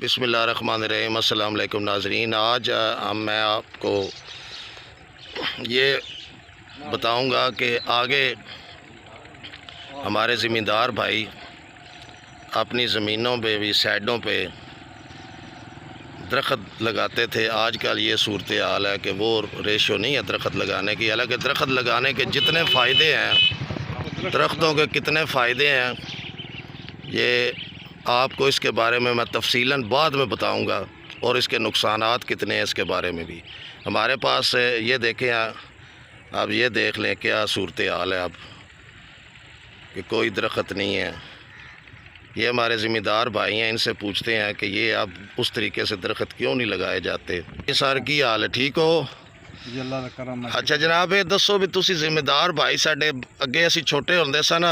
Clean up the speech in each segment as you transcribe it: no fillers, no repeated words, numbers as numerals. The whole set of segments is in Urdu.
بسم اللہ الرحمن الرحیم۔ السلام علیکم ناظرین، آج میں آپ کو یہ بتاؤں گا کہ آگے ہمارے زمیندار بھائی اپنی زمینوں پہ بھی سائڈوں پہ درخت لگاتے تھے۔ آج کل یہ صورتحال ہے کہ وہ ریشو نہیں ہے درخت لگانے کی، حالانکہ درخت لگانے کے جتنے فائدے ہیں، درختوں کے کتنے فائدے ہیں، یہ آپ کو اس کے بارے میں تفصیلاً بعد میں بتاؤں گا، اور اس کے نقصانات کتنے ہیں اس کے بارے میں بھی۔ ہمارے پاس یہ دیکھیں، اب یہ دیکھ لیں کیا صورتحال ہے اب کہ کوئی درخت نہیں ہے۔ یہ ہمارے زمیندار بھائی ہیں، ان سے پوچھتے ہیں کہ یہ اب اس طریقے سے درخت کیوں نہیں لگائے جاتے۔ یہ سر کی حال ہے، ٹھیک ہو؟ اچھا جناب، یہ دسو بھی تسی زمیندار بھائی ساڈے اگے اسی چھوٹے ہوندے سن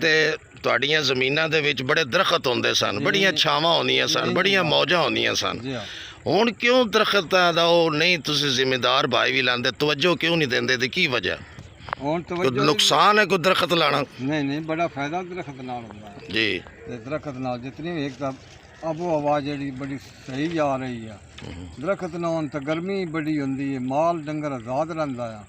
تے تہاڈیاں زمیناں دے وچ بڑے درخت ہوندے سن، بڑیاں چھاواں ہوندیاں سن، بڑیاں موجاں ہوندیاں سن۔ ہن کیوں درختاں دا او نہیں تسی زمیندار بھائی بھی لاندے، توجہ کیوں نہیں دیندے تے کی وجہ؟ کوئی نقصان ہے کوئی درخت لانا؟ نہیں، بڑا فائدہ درخت نال ہوندا ہے جی۔ درخت نال جتنی ایک تو آب و ہوا جڑی بڑی صحیح آ رہی ہے، درخت نہ ہون تے گرمی بڑی ہوندی ہے، مال ڈنگر آزاد رہندا ہے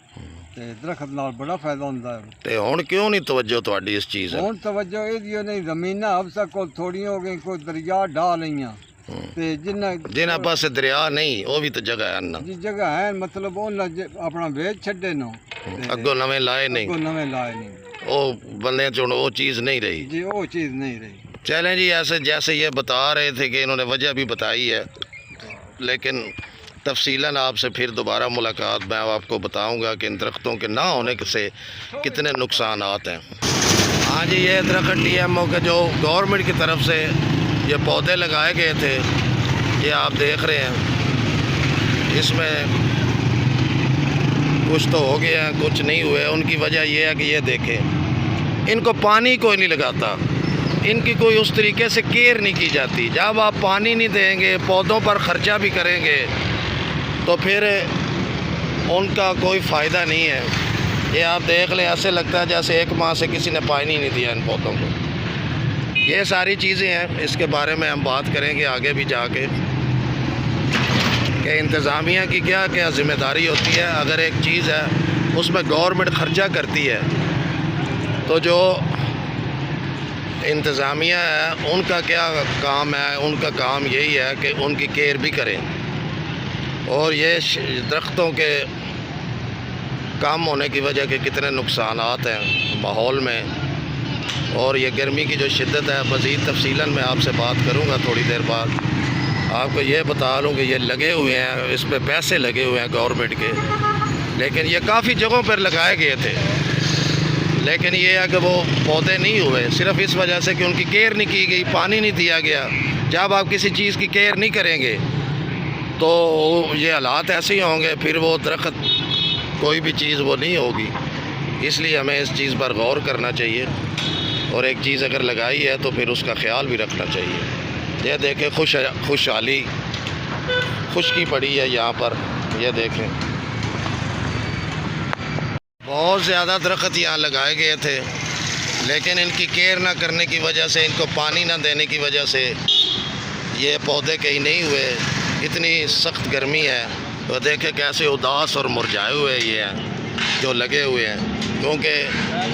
تے درخت نال بڑا فائدہ ہوندا ہے۔ تے ہن کیوں نہیں توجہ تہاڈی اس چیز ہے؟ ہن توجہ اے نہیں، زمیناں اب تک کو تھوڑی ہو گئی، کوئی دریا ڈھا لئیاں تے جنہاں پاسے دریا نہیں وہ بھی تو جگہ ہے نا، جی جگہ ہے، مطلب انہاں اپنا ویچ چھڈے نو، اگوں نویں لائے نہیں، کوئی نویں لائے نہیں، وہ بندے چون وہ چیز نہیں رہی۔ جی وہ چیز نہیں رہی۔ چلیں جی، ایسے جیسے یہ بتا رہے تھے کہ انہوں نے وجہ بھی بتائی ہے، لیکن تفصیلاً آپ سے پھر دوبارہ ملاقات میں آپ کو بتاؤں گا کہ ان درختوں کے نہ ہونے سے کتنے نقصانات ہیں۔ ہاں جی، یہ درخت ڈی ایم او کے جو گورنمنٹ کی طرف سے یہ پودے لگائے گئے تھے، یہ آپ دیکھ رہے ہیں، اس میں کچھ تو ہو گیا، کچھ نہیں ہوئے۔ ان کی وجہ یہ ہے کہ یہ دیکھیں، ان کو پانی کوئی نہیں لگاتا، ان کی کوئی اس طریقے سے کیئر نہیں کی جاتی۔ جب آپ پانی نہیں دیں گے، پودوں پر خرچہ بھی کریں گے، تو پھر ان کا کوئی فائدہ نہیں ہے۔ یہ آپ دیکھ لیں، ایسے لگتا ہے جیسے ایک ماہ سے کسی نے پانی نہیں دیا ان پودوں کو۔ یہ ساری چیزیں ہیں، اس کے بارے میں ہم بات کریں گے آگے بھی جا کے کہ انتظامیہ کی کیا کیا ذمہ داری ہوتی ہے۔ اگر ایک چیز ہے اس میں گورنمنٹ خرچہ کرتی ہے تو جو انتظامیہ ہے ان کا کیا کام ہے؟ ان کا کام یہی ہے کہ ان کی کیئر بھی کریں، اور یہ درختوں کے کم ہونے کی وجہ کے کتنے نقصانات ہیں ماحول میں، اور یہ گرمی کی جو شدت ہے، مزید تفصیلاً میں آپ سے بات کروں گا تھوڑی دیر بعد۔ آپ کو یہ بتا لوں کہ یہ لگے ہوئے ہیں، اس پہ پیسے لگے ہوئے ہیں گورنمنٹ کے، لیکن یہ کافی جگہوں پر لگائے گئے تھے، لیکن یہ ہے کہ وہ پودے نہیں ہوئے، صرف اس وجہ سے کہ ان کی کیئر نہیں کی گئی، پانی نہیں دیا گیا۔ جب آپ کسی چیز کی کیئر نہیں کریں گے تو یہ حالات ایسے ہی ہوں گے، پھر وہ درخت کوئی بھی چیز وہ نہیں ہوگی۔ اس لیے ہمیں اس چیز پر غور کرنا چاہیے، اور ایک چیز اگر لگائی ہے تو پھر اس کا خیال بھی رکھنا چاہیے۔ یہ دیکھیں، خوشحالی خشکی پڑی ہے یہاں پر، یہ دیکھیں بہت زیادہ درخت یہاں لگائے گئے تھے، لیکن ان کی کیئر نہ کرنے کی وجہ سے، ان کو پانی نہ دینے کی وجہ سے یہ پودے کہیں نہیں ہوئے۔ اتنی سخت گرمی ہے، تو دیکھیں کیسے اداس اور مرجھائے ہوئے یہ ہیں جو لگے ہوئے ہیں، کیونکہ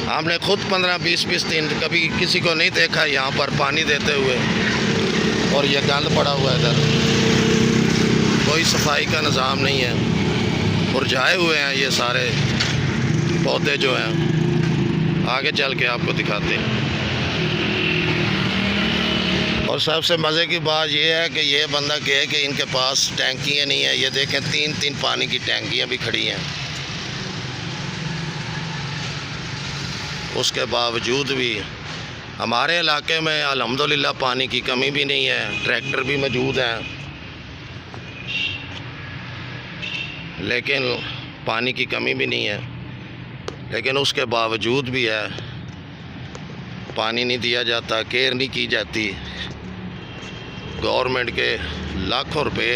ہم نے خود 15-20 دن کبھی کسی کو نہیں دیکھا یہاں پر پانی دیتے ہوئے، اور یہ گند پڑا ہوا ہے ادھر، کوئی صفائی کا نظام نہیں ہے، مرجھائے ہوئے ہیں یہ سارے پودے جو ہیں۔ آگے چل کے آپ کو دکھاتے ہیں۔ اور سب سے مزے کی بات یہ ہے کہ یہ بندہ کہے کہ ان کے پاس ٹینکیاں نہیں ہیں۔ یہ دیکھیں، 3 پانی کی ٹینکیاں بھی کھڑی ہیں، اس کے باوجود بھی ہمارے علاقے میں الحمدللہ پانی کی کمی بھی نہیں ہے، ٹریکٹر بھی موجود ہیں، لیکن پانی کی کمی بھی نہیں ہے، لیکن اس کے باوجود بھی ہے پانی نہیں دیا جاتا، کیئر نہیں کی جاتی۔ گورنمنٹ کے لاکھوں روپے،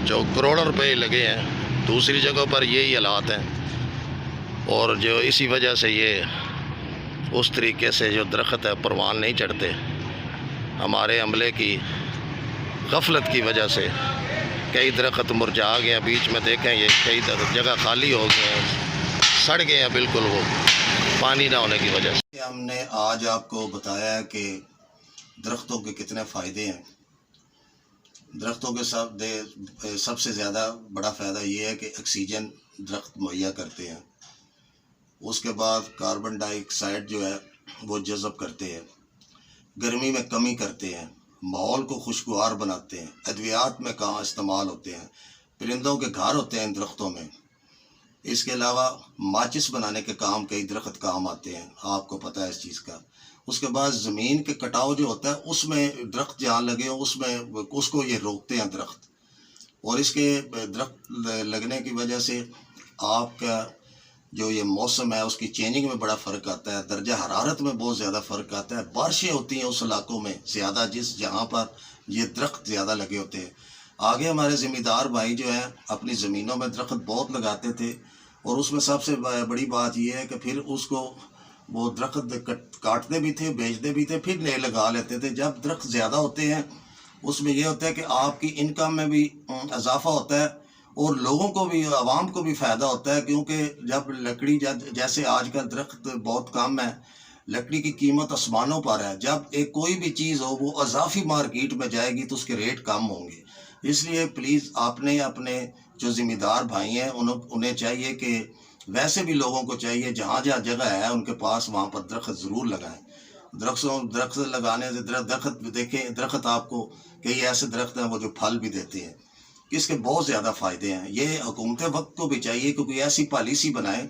جو کروڑوں روپے لگے ہیں، دوسری جگہوں پر یہی حالات ہیں، اور جو اسی وجہ سے یہ اس طریقے سے جو درخت ہے پروان نہیں چڑھتے۔ ہمارے عملے کی غفلت کی وجہ سے کئی درخت مرجھا گئے ہیں، بیچ میں دیکھیں یہ کئی جگہ خالی ہو گئے ہیں، سڑ گئے ہیں بالکل، وہ پانی نہ ہونے کی وجہ سے۔ ہم نے آج آپ کو بتایا ہے کہ درختوں کے کتنے فائدے ہیں۔ درختوں کے سب سے زیادہ بڑا فائدہ یہ ہے کہ آکسیجن درخت مہیا کرتے ہیں، اس کے بعد کاربن ڈائی آکسائڈ جو ہے وہ جذب کرتے ہیں، گرمی میں کمی کرتے ہیں، ماحول کو خوشگوار بناتے ہیں، ادویات میں کہاں استعمال ہوتے ہیں، پرندوں کے گھر ہوتے ہیں ان درختوں میں۔ اس کے علاوہ ماچس بنانے کے کام کئی درخت کام آتے ہیں، آپ کو پتہ ہے اس چیز کا۔ اس کے بعد زمین کے کٹاؤ جو ہوتا ہے اس میں درخت جہاں لگے ہوں اس کو یہ روکتے ہیں درخت، اور اس کے درخت لگنے کی وجہ سے آپ کا جو یہ موسم ہے اس کی چینجنگ میں بڑا فرق آتا ہے، درجہ حرارت میں بہت زیادہ فرق آتا ہے، بارشیں ہوتی ہیں اس علاقوں میں زیادہ جہاں پر یہ درخت زیادہ لگے ہوتے ہیں۔ آگے ہمارے ذمہ دار بھائی جو ہیں اپنی زمینوں میں درخت بہت لگاتے تھے، اور اس میں سب سے بڑی بات یہ ہے کہ پھر اس کو وہ درخت کاٹتے بھی تھے، بیچتے بھی تھے، پھر نئے لگا لیتے تھے۔ جب درخت زیادہ ہوتے ہیں اس میں یہ ہوتا ہے کہ آپ کی انکم میں بھی اضافہ ہوتا ہے، اور لوگوں کو بھی، عوام کو بھی فائدہ ہوتا ہے، کیونکہ جب لکڑی جیسے آج کل درخت بہت کم ہے، لکڑی کی قیمت آسمانوں پر ہے، جب کوئی بھی چیز ہو وہ اضافی مارکیٹ میں جائے گی تو اس کے ریٹ کم ہوں گے۔ اس لیے پلیز آپ نے اپنے جو ذمہ دار بھائی ہیں انہیں چاہیے کہ ویسے بھی لوگوں کو چاہیے جہاں جہاں جگہ ہے ان کے پاس وہاں پر درخت ضرور لگائیں۔ درخت لگانے سے درخت دیکھیں، درخت آپ کو کئی ایسے درخت ہیں وہ جو پھل بھی دیتے ہیں، اس کے بہت زیادہ فائدے ہیں۔ یہ حکومت وقت کو بھی چاہیے کہ کوئی ایسی پالیسی بنائیں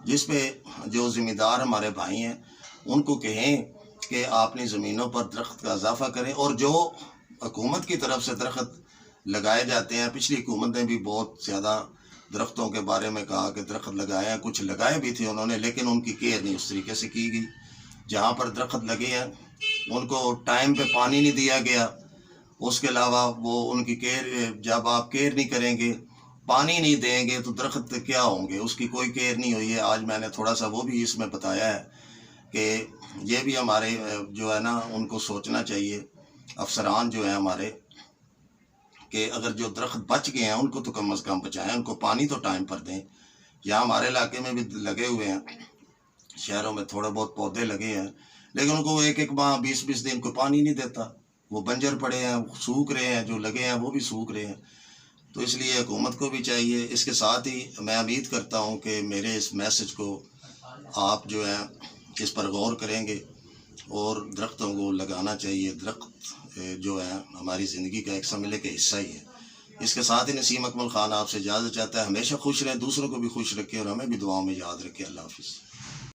جس پہ جو ذمہ دار ہمارے بھائی ہیں ان کو کہیں کہ آپ اپنی زمینوں پر درخت کا اضافہ کریں، اور جو حکومت کی طرف سے درخت لگائے جاتے ہیں، پچھلی حکومت نے بھی بہت زیادہ درختوں کے بارے میں کہا کہ درخت لگائے ہیں، کچھ لگائے بھی تھے انہوں نے، لیکن ان کی کیئر نہیں اس طریقے سے کی گئی۔ جہاں پر درخت لگے ہیں ان کو ٹائم پہ پانی نہیں دیا گیا، اس کے علاوہ وہ ان کی کیئر، جب آپ کیئر نہیں کریں گے، پانی نہیں دیں گے تو درخت کیا ہوں گے، اس کی کوئی کیئر نہیں ہوئی ہے۔ آج میں نے تھوڑا سا وہ بھی اس میں بتایا ہے کہ یہ بھی ہمارے جو ہے نا ان کو سوچنا چاہیے، افسران جو ہیں ہمارے، کہ اگر جو درخت بچ گئے ہیں ان کو تو کم از کم بچائیں، ان کو پانی تو ٹائم پر دیں۔ یہاں ہمارے علاقے میں بھی لگے ہوئے ہیں، شہروں میں تھوڑے بہت پودے لگے ہیں، لیکن ان کو ایک ماہ 20 دن کو پانی نہیں دیتا، وہ بنجر پڑے ہیں، سوکھ رہے ہیں، جو لگے ہیں وہ بھی سوکھ رہے ہیں۔ تو اس لیے حکومت کو بھی چاہیے۔ اس کے ساتھ ہی میں امید کرتا ہوں کہ میرے اس میسج کو آپ جو ہے اس پر غور کریں گے، اور درختوں کو لگانا چاہیے۔ درخت جو ہے ہماری زندگی کا ایک سمجھ لے کے حصہ ہی ہے۔ اس کے ساتھ ہی نسیم اکمل خان آپ سے اجازت چاہتا ہے۔ ہمیشہ خوش رہیں، دوسروں کو بھی خوش رکھے، اور ہمیں بھی دعاؤں میں یاد رکھے۔ اللہ حافظ۔